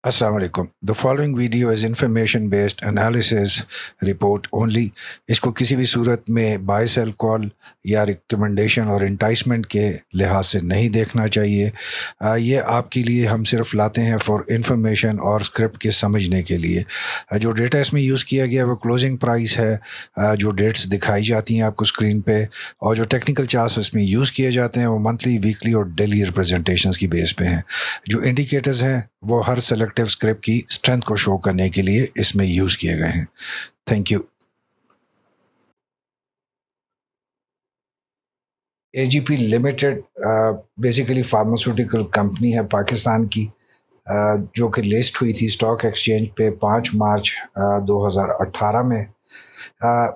Assalamu alaikum. The following video is information based analysis report only. इसको किसी भी सूरत में बाय सेल कॉल या रिकमेंडेशन और इंटाइसमेंट के लिहाज से नहीं देखना चाहिए। ये आपके लिए हम सिर्फ लाते हैं फॉर इंफॉर्मेशन और स्क्रिप्ट के समझने के लिए। जो डेटा इसमें यूज़ किया गया है वो क्लोजिंग प्राइस है, जो डेट्स दिखाई जाती हैं आपको स्क्रीन पे, और जो टेक्निकल चार्ट्स इसमें यूज़ किए जाते हैं वो मंथली, वीकली और डेली रिप्रेजेंटेशंस की बेस पे हैं। जो इंडिकेटर्स हैं वो हर सेलेक्टिव स्क्रिप्ट की स्ट्रेंथ को शो करने के लिए इसमें यूज किए गए हैं। Thank you. AGP limited basically pharmaceutical company है पाकिस्तान की, जो कि लिस्ट हुई थी स्टॉक एक्सचेंज पे 5 मार्च 2018 में। uh,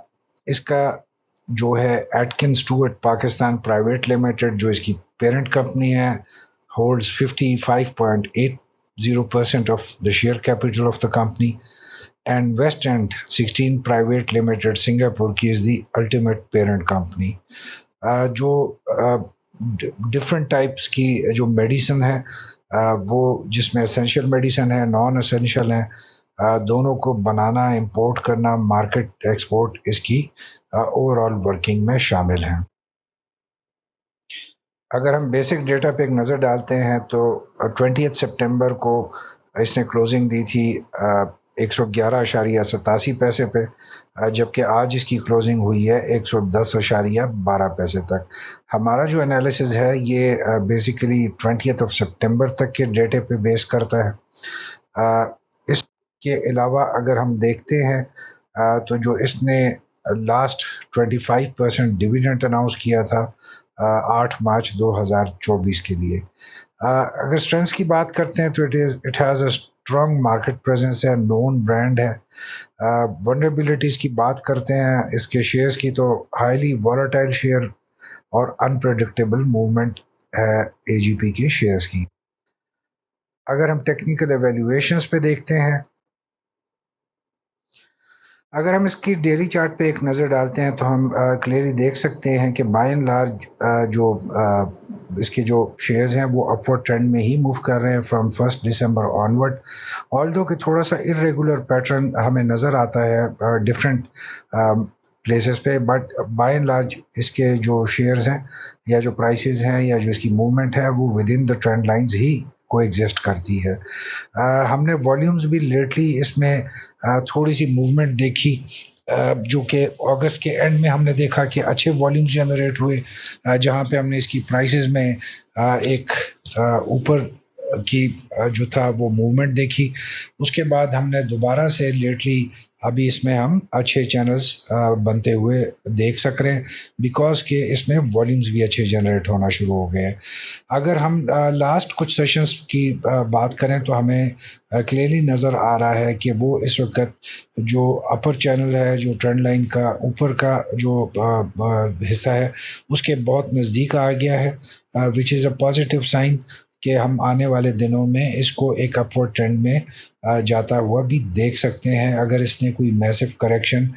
इसका जो है Aitken Stuart Pakistan private limited, जो इसकी पेरेंट कंपनी है, holds 55.80% of the share capital of the company, and West End 16 Private Limited Singapore की is the ultimate parent company. जो डिफरेंट टाइप्स की जो मेडिसिन है, वो जिसमें एसेंशियल मेडिसिन है, नॉन एसेंशियल है, दोनों को बनाना, इंपोर्ट करना, मार्केट एक्सपोर्ट इसकी ओवरऑल वर्किंग में शामिल है। अगर हम बेसिक डेटा पे एक नज़र डालते हैं तो 20 सितंबर को इसने क्लोजिंग दी थी 111.87 पे, जबकि आज इसकी क्लोजिंग हुई है 110.12 पैसे तक। हमारा जो एनालिसिस है ये बेसिकली 20 सितंबर तक के डेटे पे बेस करता है। इसके अलावा अगर हम देखते हैं तो जो इसने लास्ट 25% डिविडेंड अनाउंस किया था 8 मार्च 2024 के लिए। अगर स्ट्रेंथ्स की बात करते हैं तो it has a strong market presence है, नोन ब्रांड है। वनरेबिलिटीज की बात करते हैं इसके शेयर्स की, तो हाईली वॉलेटाइल शेयर और अनप्रेडिक्टेबल मूवमेंट है एजीपी के शेयर्स की। अगर हम टेक्निकल एवेल्युएशंस पे देखते हैं, अगर हम इसकी डेली चार्ट पे एक नज़र डालते हैं तो हम क्लियरली देख सकते हैं कि बाय एंड लार्ज जो इसके जो शेयर्स हैं वो अपवर्ड ट्रेंड में ही मूव कर रहे हैं फ्रॉम 1 दिसंबर ऑनवर्ड। ऑल्दो कि थोड़ा सा इरेगुलर पैटर्न हमें नज़र आता है डिफरेंट प्लेसेस पे, बट बाय एंड लार्ज इसके जो शेयर्स हैं या जो प्राइसेस हैं या जो इसकी मूवमेंट है वो within the trend lines ही को एग्जिस्ट करती है। हमने वॉल्यूम्स भी लेटली इसमें थोड़ी सी मूवमेंट देखी, जो कि अगस्त के एंड में हमने देखा कि अच्छे वॉल्यूम्स जनरेट हुए, जहां पे हमने इसकी प्राइसेस में एक ऊपर की जो था वो मूवमेंट देखी। उसके बाद हमने दोबारा से लेटली अभी इसमें हम अच्छे चैनल्स बनते हुए देख सक रहे हैं, बिकॉज के इसमें वॉल्यूम्स भी अच्छे जनरेट होना शुरू हो गए हैं। अगर हम लास्ट कुछ सेशंस की बात करें तो हमें क्लियरली नज़र आ रहा है कि वो इस वक्त जो अपर चैनल है, जो ट्रेंड लाइन का ऊपर का जो हिस्सा है, उसके बहुत नज़दीक आ गया है, which is a positive sign कि हम आने वाले दिनों में इसको एक अपवर्ड ट्रेंड में जाता हुआ भी देख सकते हैं, अगर इसने कोई मैसिव करेक्शन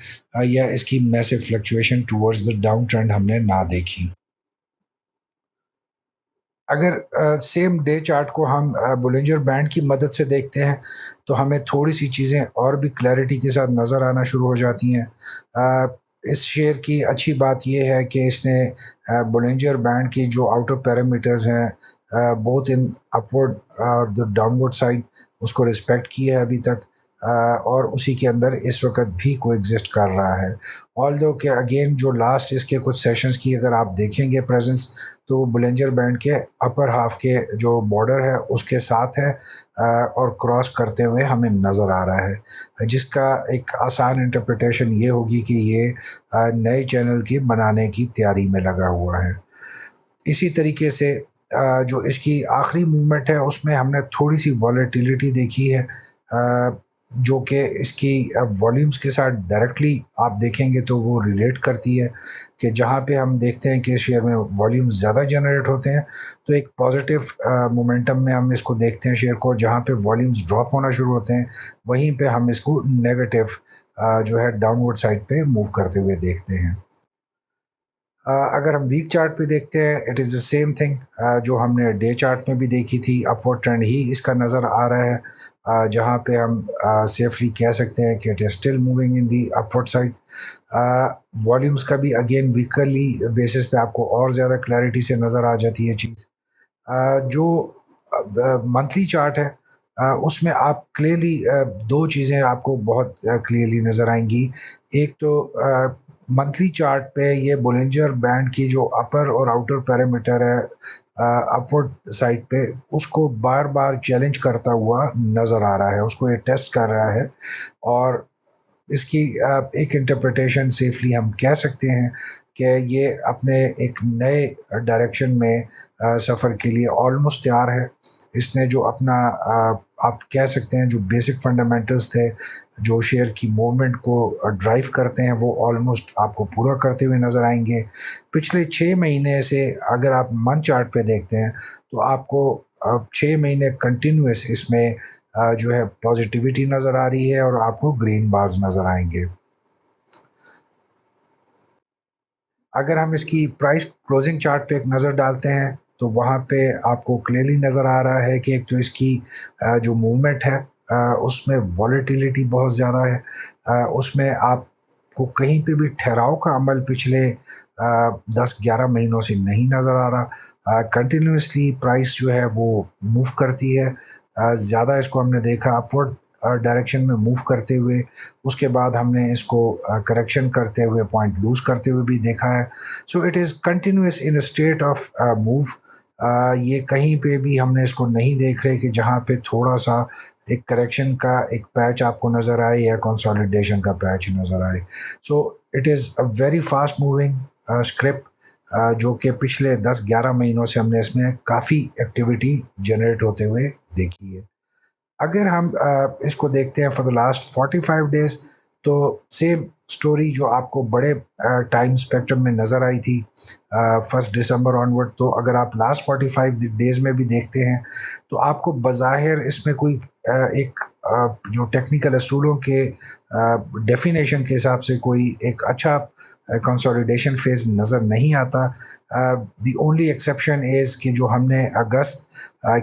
या इसकी massive fluctuation towards the down trend हमने ना देखी। अगर सेम डे चार्ट को हम बुलिंजर बैंड की मदद से देखते हैं तो हमें थोड़ी सी चीज़ें और भी क्लैरिटी के साथ नज़र आना शुरू हो जाती हैं। इस शेयर की अच्छी बात यह है कि इसने बुलिंजर बैंड की जो आउटर पैरामीटर्स हैं बोथ इन अपवर्ड और द डाउनवर्ड साइड, उसको रिस्पेक्ट किया है अभी तक, और उसी के अंदर इस वक्त भी को एग्जिस्ट कर रहा है। ऑल्दो कि अगेन जो लास्ट इसके कुछ सेशंस की अगर आप देखेंगे प्रेजेंस, तो वो बुलेंजर बैंड के अपर हाफ के जो बॉर्डर है उसके साथ है, और क्रॉस करते हुए हमें नज़र आ रहा है, जिसका एक आसान इंटरप्रिटेशन ये होगी कि ये नए चैनल की बनाने की तैयारी में लगा हुआ है। इसी तरीके से जो इसकी आखिरी मूवमेंट है उसमें हमने थोड़ी सी वॉलेटिलिटी देखी है, जो कि इसकी वॉल्यूम्स के साथ डायरेक्टली आप देखेंगे तो वो रिलेट करती है कि जहाँ पे हम देखते हैं कि शेयर में वॉल्यूम्स ज़्यादा जनरेट होते हैं तो एक पॉजिटिव मोमेंटम में हम इसको देखते हैं शेयर को, जहाँ पे वॉल्यूम्स ड्रॉप होना शुरू होते हैं वहीं पे हम इसको नेगेटिव जो है डाउनवर्ड साइड पे मूव करते हुए देखते हैं। अगर हम वीक चार्ट पे देखते हैं, it is the same thing जो हमने डे चार्ट में भी देखी थी, अपवर्ड ट्रेंड ही इसका नज़र आ रहा है, जहाँ पे हम सेफली कह सकते हैं कि it is still moving in the upward side. Volumes का भी अगेन वीकली बेसिस पे आपको और ज़्यादा क्लैरिटी से नज़र आ जाती है चीज़। जो मंथली चार्ट है, उसमें आप क्लियरली दो चीज़ें आपको बहुत क्लियरली नज़र आएंगी। एक तो मंथली चार्ट पे ये बोलिंजर बैंड की जो अपर और आउटर पैरामीटर है अपवर्ड साइड पे, उसको बार बार चैलेंज करता हुआ नज़र आ रहा है, उसको ये टेस्ट कर रहा है। और इसकी एक इंटरप्रिटेशन सेफली हम कह सकते हैं कि ये अपने एक नए डायरेक्शन में सफ़र के लिए ऑलमोस्ट तैयार है। इसने जो अपना आप कह सकते हैं जो बेसिक फंडामेंटल्स थे, जो शेयर की मूवमेंट को ड्राइव करते हैं, वो ऑलमोस्ट आपको पूरा करते हुए नज़र आएंगे। पिछले 6 महीने से अगर आप मंथ चार्ट पे देखते हैं, तो आपको 6 महीने कंटिन्यूस इसमें जो है पॉजिटिविटी नज़र आ रही है और आपको ग्रीन बार्स नज़र आएंगे। अगर हम इसकी प्राइस क्लोजिंग चार्ट पे एक नज़र डालते हैं, तो वहाँ पे आपको क्लियरली नज़र आ रहा है कि एक तो इसकी जो मूवमेंट है, उसमें वॉलेटिलिटी बहुत ज़्यादा है। उसमें आपको कहीं पे भी ठहराव का अमल पिछले 10-11 महीनों से नहीं नज़र आ रहा। कंटिन्यूसली प्राइस जो है वो मूव करती है। ज़्यादा इसको हमने देखा अपवर्ड डायरेक्शन में मूव करते हुए, उसके बाद हमने इसको करेक्शन करते हुए, पॉइंट लूज करते हुए भी देखा है। So it is continuous in state of move. ये कहीं पे भी हमने इसको नहीं देख रहे कि जहाँ पे थोड़ा सा एक करेक्शन का एक पैच आपको नज़र आए या कंसोलिडेशन का पैच नज़र आए। So it is a very fast moving script, जो कि पिछले 10-11 महीनों से हमने इसमें काफ़ी एक्टिविटी जनरेट होते हुए देखी है। अगर हम इसको देखते हैं फॉर द लास्ट 45 डेज, तो सेम स्टोरी जो आपको बड़े टाइम स्पेक्ट्रम में नज़र आई थी 1 दिसंबर ऑनवर्ड, तो अगर आप लास्ट 45 डेज में भी देखते हैं, तो आपको बज़ाहिर इसमें कोई एक जो टेक्निकल असूलों के डेफिनेशन के हिसाब से कोई एक अच्छा कंसोलिडेशन फेज नज़र नहीं आता। द ओनली एक्सेप्शन इज़ कि जो हमने अगस्त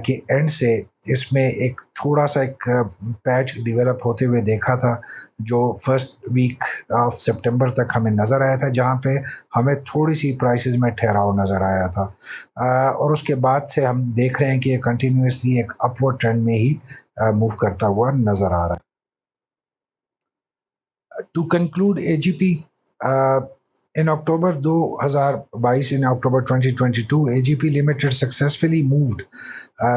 के एंड से इसमें एक थोड़ा सा एक पैच डेवलप होते हुए देखा था, जो फर्स्ट वीक ऑफ सितंबर तक हमें नज़र आया था, जहाँ पे हमें थोड़ी सी प्राइसेस में ठहराव नज़र आया था। और उसके बाद से हम देख रहे हैं कि ये कंटिन्यूसली एक अपवर्ड ट्रेंड में ही मूव करता हुआ नज़र आ रहा है। To conclude, AGP, in October 2022, in October 2022, AGP Limited successfully moved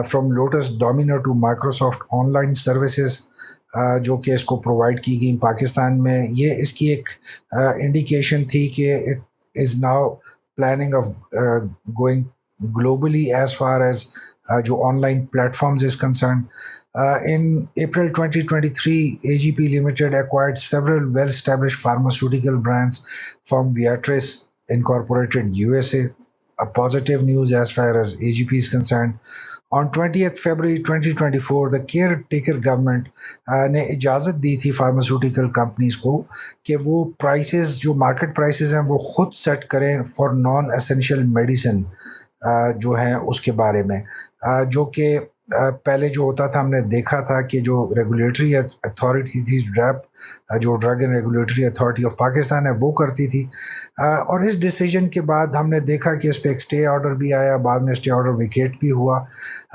from Lotus Domino to Microsoft Online Services, जो कि इसको प्रोवाइड की गई पाकिस्तान में। ये इसकी एक इंडिकेशन थी कि it is now planning of going globally as far as जो online platforms is concerned. In April 2023, AGP Limited acquired several well-established pharmaceutical brands from Viatris Incorporated USA. A positive news as far as AGP is concerned. On 20th February 2024, the caretaker government ने इजाज़त दी थी pharmaceutical companies को कि वो prices, जो market prices हैं, वो खुद सेट करें फॉर नॉन एसेंशियल मेडिसिन जो है उसके बारे में। जो कि पहले जो होता था, हमने देखा था कि जो रेगुलेटरी अथॉरिटी थी, ड्रैप जो drug and regulatory authority of Pakistan है, वो करती थी। और इस डिसीजन के बाद हमने देखा कि इस पर एक स्टे ऑर्डर भी आया, बाद में स्टे ऑर्डर विकेट भी हुआ।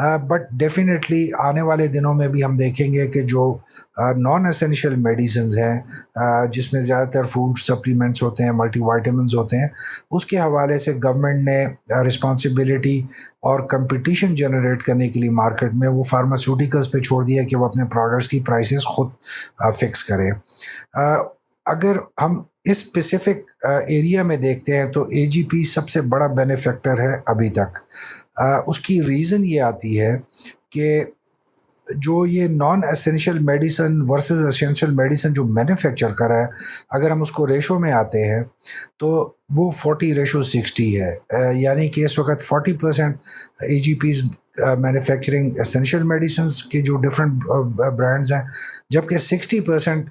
बट डेफिनेटली आने वाले दिनों में भी हम देखेंगे कि जो नॉन एसेंशियल मेडिसिन हैं, जिसमें ज़्यादातर फूड सप्लीमेंट्स होते हैं, मल्टीवाइटामिन्स होते हैं, उसके हवाले से गवर्नमेंट ने रिस्पॉन्सिबिलिटी और कंपटीशन जनरेट करने के लिए मार्केट में वो फार्मास्यूटिकल्स पे छोड़ दिया कि वो अपने प्रोडक्ट्स की प्राइसेस खुद फिक्स करें। अगर हम इस स्पेसिफिक एरिया में देखते हैं, तो एजीपी सबसे बड़ा बेनिफैक्टर है अभी तक। उसकी रीज़न ये आती है कि जो ये non essential medicine versus essential medicine जो मैन्युफैक्चर कर रहा है, अगर हम उसको रेशो में आते हैं, तो वो 40:60 है। यानी कि इस वक्त 40% AGPs मैन्युफैक्चरिंग एसेंशियल मेडिसिन के जो डिफरेंट ब्रांड्स हैं, जबकि 60%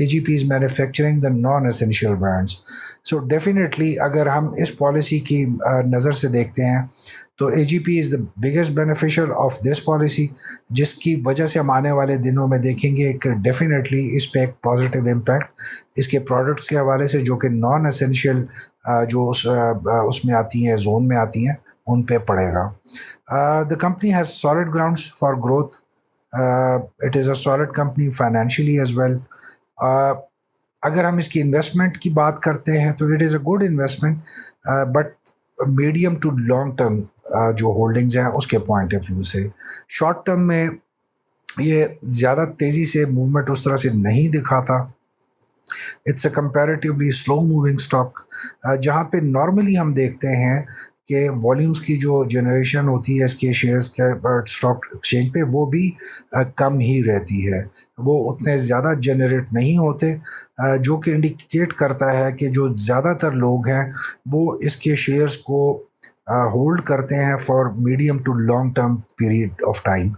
AGP is manufacturing the non essential brands. So definitely अगर हम इस पॉलिसी की नज़र से देखते हैं तो AGP is the biggest beneficial of this policy, जिसकी वजह से हम आने वाले दिनों में देखेंगे कि डेफिनेटली इस पे एक पॉजिटिव इम्पैक्ट इसके प्रोडक्ट्स के हवाले से जो कि नॉन एसेंशियल जो उसमें आती हैं, जोन में आती हैं, उन पे पड़ेगा. The company has solid grounds for growth. It is a solid company financially as well. Uh, अगर हम इसकी इन्वेस्टमेंट की बात करते हैं तो it is a good investment, but medium to long term जो होल्डिंग्स हैं उसके पॉइंट ऑफ व्यू से शॉर्ट टर्म में ये ज़्यादा तेज़ी से मूवमेंट उस तरह से नहीं दिखाता. It's a comparatively slow moving stock, जहाँ पे नॉर्मली हम देखते हैं कि वॉल्यूम्स की जो जनरेशन होती है इसके शेयर्स के स्टॉक एक्सचेंज पे वो भी कम ही रहती है, वो उतने ज़्यादा जनरेट नहीं होते, जो कि इंडिकेट करता है कि जो ज़्यादातर लोग हैं वो इसके शेयर्स को होल्ड करते हैं for medium to long term period of time.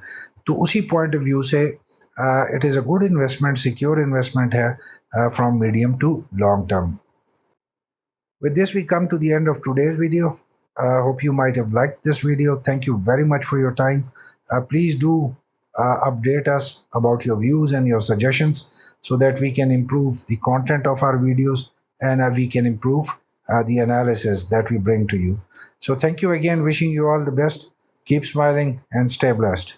तो उसी पॉइंट ऑफ व्यू से it is a good investment, secure investment है from medium to long term. With this, we come to the end of today's video. Hope you might have liked this video. Thank you very much for your time. Please do update us about your views and your suggestions so that we can improve the content of our videos and we can improve the analysis that we bring to you. So thank you again. Wishing you all the best. Keep smiling and stay blessed.